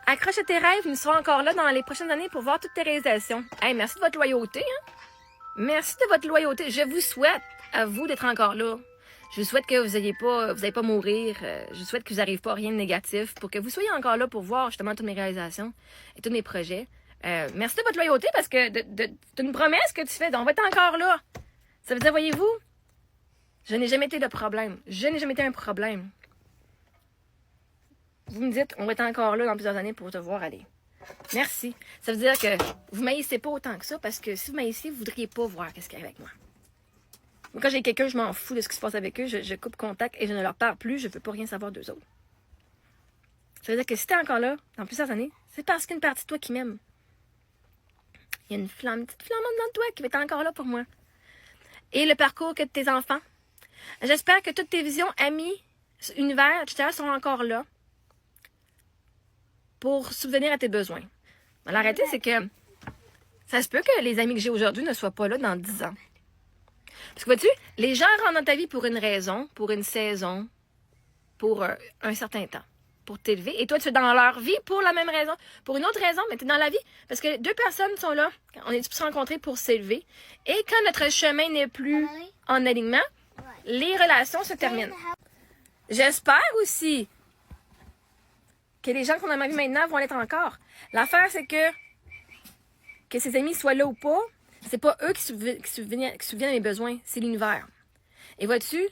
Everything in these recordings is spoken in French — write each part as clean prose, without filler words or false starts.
Accroche à tes rêves, nous serons encore là dans les prochaines années pour voir toutes tes réalisations. Hey, merci de votre loyauté, hein? Merci de votre loyauté. Je vous souhaite, à vous, d'être encore là. Je vous souhaite que vous n'allez pas mourir. Je vous souhaite que vous n'arrivez pas à rien de négatif pour que vous soyez encore là pour voir justement toutes mes réalisations et tous mes projets. Merci de votre loyauté parce que c'est une promesse que tu fais. On va être encore là. Ça veut dire, voyez-vous, je n'ai jamais été le problème. Je n'ai jamais été un problème. Vous me dites, on va être encore là dans plusieurs années pour te voir aller. Merci. Ça veut dire que vous ne m'haïssez pas autant que ça parce que si vous m'haïssez, vous ne voudriez pas voir ce qu'il y a avec moi. Moi, quand j'ai quelqu'un, je m'en fous de ce qui se passe avec eux. Je coupe contact et je ne leur parle plus. Je ne veux pas rien savoir d'eux autres. Ça veut dire que si tu es encore là dans plusieurs années, c'est parce qu'il y a une partie de toi qui m'aime. Il y a une petite flamme dans toi qui va être encore là pour moi. Et le parcours que de tes enfants. J'espère que toutes tes visions, amis, univers, etc. seront encore là pour subvenir à tes besoins. La réalité, c'est que ça se peut que les amis que j'ai aujourd'hui ne soient pas là dans 10 ans. Parce que vois-tu, les gens rentrent dans ta vie pour une raison, pour une saison, pour un certain temps, pour t'élever. Et toi, tu es dans leur vie pour la même raison, pour une autre raison, mais tu es dans la vie. Parce que deux personnes sont là, on est tous rencontrés pour s'élever. Et quand notre chemin n'est plus en alignement, les relations se terminent. J'espère aussi que les gens qu'on a dans ma vie maintenant vont l'être encore. L'affaire, c'est que ces amis soient là ou pas, c'est pas eux qui subviennent à mes besoins, c'est l'univers. Et vois-tu,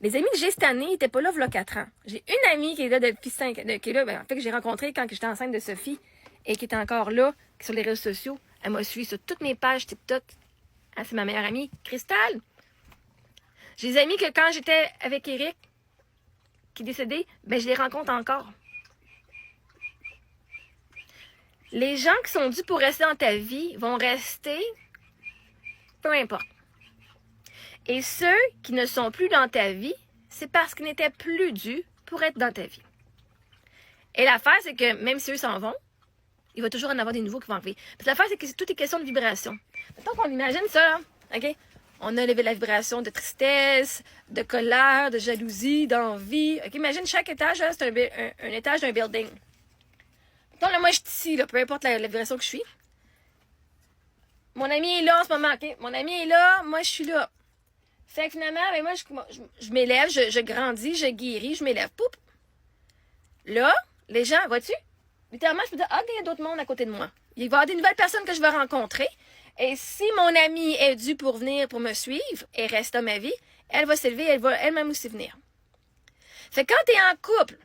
les amis que j'ai cette année n'étaient pas là il y a 4 ans. J'ai une amie qui est là depuis 5 ans, qui est là, en fait, que j'ai rencontrée quand j'étais enceinte de Sophie et qui était encore là, qui est sur les réseaux sociaux. Elle m'a suivi sur toutes mes pages TikTok. Ah, c'est ma meilleure amie, Cristal. J'ai des amis que quand j'étais avec Eric, qui est décédé, ben je les rencontre encore. Les gens qui sont dus pour rester dans ta vie vont rester, peu importe. Et ceux qui ne sont plus dans ta vie, c'est parce qu'ils n'étaient plus dus pour être dans ta vie. Et l'affaire, c'est que même si eux s'en vont, il va toujours en avoir des nouveaux qui vont arriver. Parce que l'affaire, c'est que tout est question de vibration. Mettons qu'on imagine ça, OK? On a élevé la vibration de tristesse, de colère, de jalousie, d'envie. OK? Imagine chaque étage, là, c'est un étage d'un building. Là, moi, je suis ici, là, peu importe la vibration que je suis. Mon ami est là en ce moment, OK? Mon ami est là, moi, je suis là. Fait que finalement, ben, moi, je m'élève, je grandis, je guéris, je m'élève. Poup! Là, les gens, vois-tu? Littéralement, je me dis, ah, il y a d'autres mondes à côté de moi. Il va y avoir des nouvelles personnes que je vais rencontrer. Et si mon amie est due pour venir, pour me suivre et reste dans ma vie, elle va s'élever, elle va elle-même aussi venir. Fait que quand tu es en couple,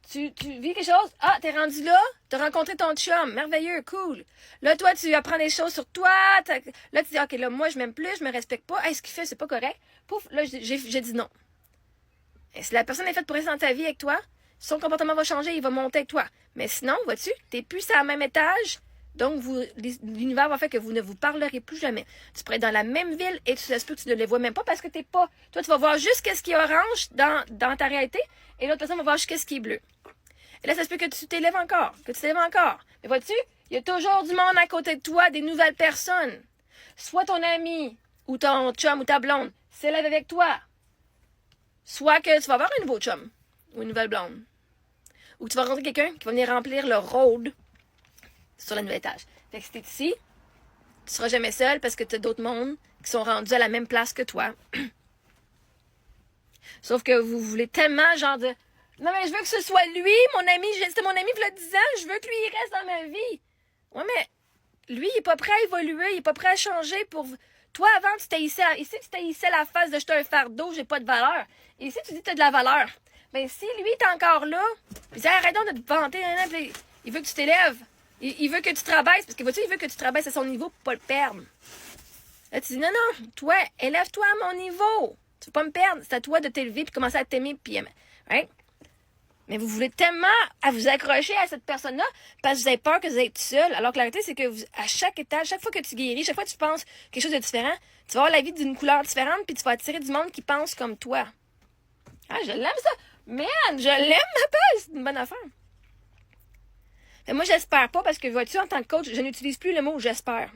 tu vis quelque chose, ah, t'es rendu là, t'as rencontré ton chum, merveilleux, cool. Là, toi, tu apprends des choses sur toi, là, tu dis, OK, là, moi, je m'aime plus, je me respecte pas, hey, ce qu'il fait, c'est pas correct. Pouf, là, j'ai dit non. Et si la personne est faite pour rester dans ta vie avec toi, son comportement va changer, il va monter avec toi. Mais sinon, vois-tu, t'es plus à la même étage, donc l'univers va faire que vous ne vous parlerez plus jamais. Tu pourrais être dans la même ville et tu sais que tu ne les vois même pas parce que t'es pas. Toi, tu vas voir juste ce qui est orange dans ta réalité et l'autre personne va voir juste ce qui est bleu. Et là, ça se peut que tu t'élèves encore, Mais vois-tu, il y a toujours du monde à côté de toi, des nouvelles personnes. Soit ton ami, ou ton chum, ou ta blonde s'élève avec toi. Soit que tu vas avoir un nouveau chum, ou une nouvelle blonde. Ou que tu vas rencontrer quelqu'un qui va venir remplir le rôle sur le nouvel étage. Fait que si t'es ici, tu seras jamais seul parce que tu as d'autres mondes qui sont rendus à la même place que toi. Sauf que vous voulez tellement, genre, de... Non, mais je veux que ce soit lui, mon ami. C'était mon ami il y a 10 ans. Je veux que lui, il reste dans ma vie. Ouais, mais lui, il n'est pas prêt à évoluer. Il n'est pas prêt à changer pour... Toi, avant, tu t'haïssais... Ici, tu t'haïssais la face de jeter un fardeau, j'ai pas de valeur. Et ici, tu dis que tu as de la valeur. Mais si lui, t'es encore là, puis arrête donc de te vanter. Il veut que tu t'élèves. Il veut que tu travailles. Parce que, vois-tu, il veut que tu travailles à son niveau pour pas le perdre. Là, tu dis, non, toi, élève-toi à mon niveau. Tu veux pas me perdre. C'est à toi de t'élever puis commencer à t'aimer puis aimer. Right? Mais vous voulez tellement à vous accrocher à cette personne-là parce que vous avez peur que vous êtes seul. Alors que la réalité, c'est que à chaque étage, chaque fois que tu guéris, chaque fois que tu penses quelque chose de différent, tu vas avoir la vie d'une couleur différente puis tu vas attirer du monde qui pense comme toi. Ah, je l'aime ça. Man, je l'aime ma page. C'est une bonne affaire. Mais moi, j'espère pas parce que, vois-tu, en tant que coach, je n'utilise plus le mot j'espère.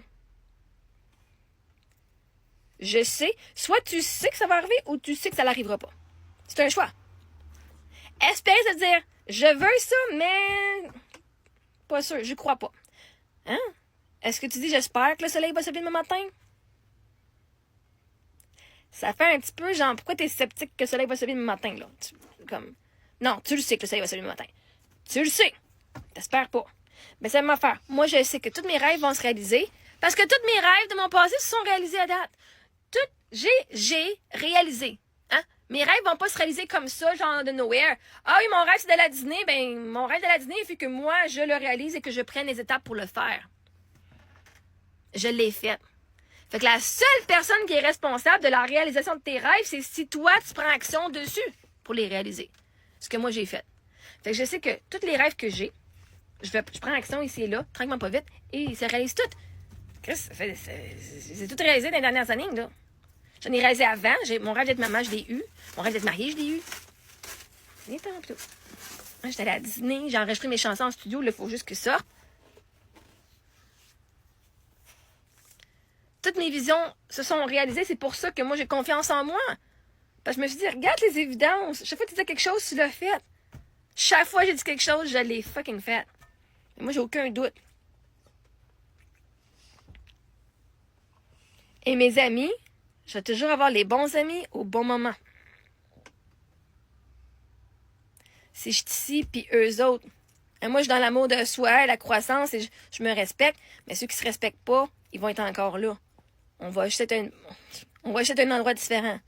Je sais. Soit tu sais que ça va arriver ou tu sais que ça n'arrivera pas. C'est un choix. Espérer se dire, je veux ça, mais pas sûr. Je crois pas. Hein? Est-ce que tu dis j'espère que le soleil va se lever demain matin? Ça fait un petit peu genre, pourquoi t'es sceptique que le soleil va se lever demain matin, là? Non, tu le sais que le soleil va se lever demain matin. Tu le sais. T'espères pas. Mais ça m'a fait. Moi, je sais que tous mes rêves vont se réaliser parce que tous mes rêves de mon passé se sont réalisés à date. J'ai réalisé. Hein? Mes rêves vont pas se réaliser comme ça, genre de nowhere. Ah oui, mon rêve c'est d'aller à Disney. Ben, mon rêve d'aller à Disney, il fait que moi, je le réalise et que je prenne les étapes pour le faire. Je l'ai fait. Fait que la seule personne qui est responsable de la réalisation de tes rêves, c'est si toi, tu prends action dessus pour les réaliser. Ce que moi, j'ai fait. Fait que je sais que tous les rêves que j'ai, je prends action ici et là, tranquillement pas vite, et ils se réalisent toutes. Chris, c'est tout réalisé dans les dernières années, là. J'en ai réalisé avant. Mon rêve d'être maman, je l'ai eu. Mon rêve d'être mariée, je l'ai eu. C'est temps, plutôt. J'étais allée à Disney, j'ai enregistré mes chansons en studio, il faut juste que ça sorte. Toutes mes visions se sont réalisées, c'est pour ça que moi j'ai confiance en moi. Parce que je me suis dit, regarde les évidences. Chaque fois que tu dis quelque chose, tu l'as fait. Chaque fois que j'ai dit quelque chose, je l'ai fucking fait. Et moi, j'ai aucun doute. Et mes amis, je vais toujours avoir les bons amis au bon moment. Si je suis ici, puis eux autres. Et moi, je suis dans l'amour de soi, la croissance, et je me respecte. Mais ceux qui se respectent pas, ils vont être encore là. On va juste être un endroit différent.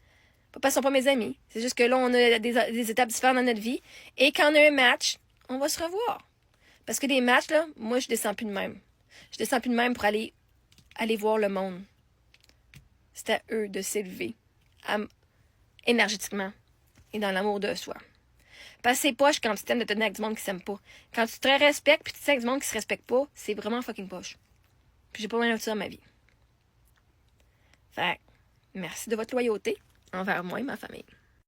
Pas parce qu'ils sont pas mes amis. C'est juste que là, on a des étapes différentes dans notre vie. Et quand on a un match, on va se revoir. Parce que des matchs, là, moi, je descends plus de même. Je descends plus de même pour aller voir le monde. C'est à eux de s'élever énergétiquement et dans l'amour de soi. Parce que c'est poche quand tu t'aimes de te tenir avec du monde qui s'aime pas. Quand tu te respectes puis tu te tiens avec du monde qui se respecte pas, c'est vraiment fucking poche. Puis j'ai pas besoin de ça dans ma vie. Fait merci de votre loyauté envers moi et ma famille.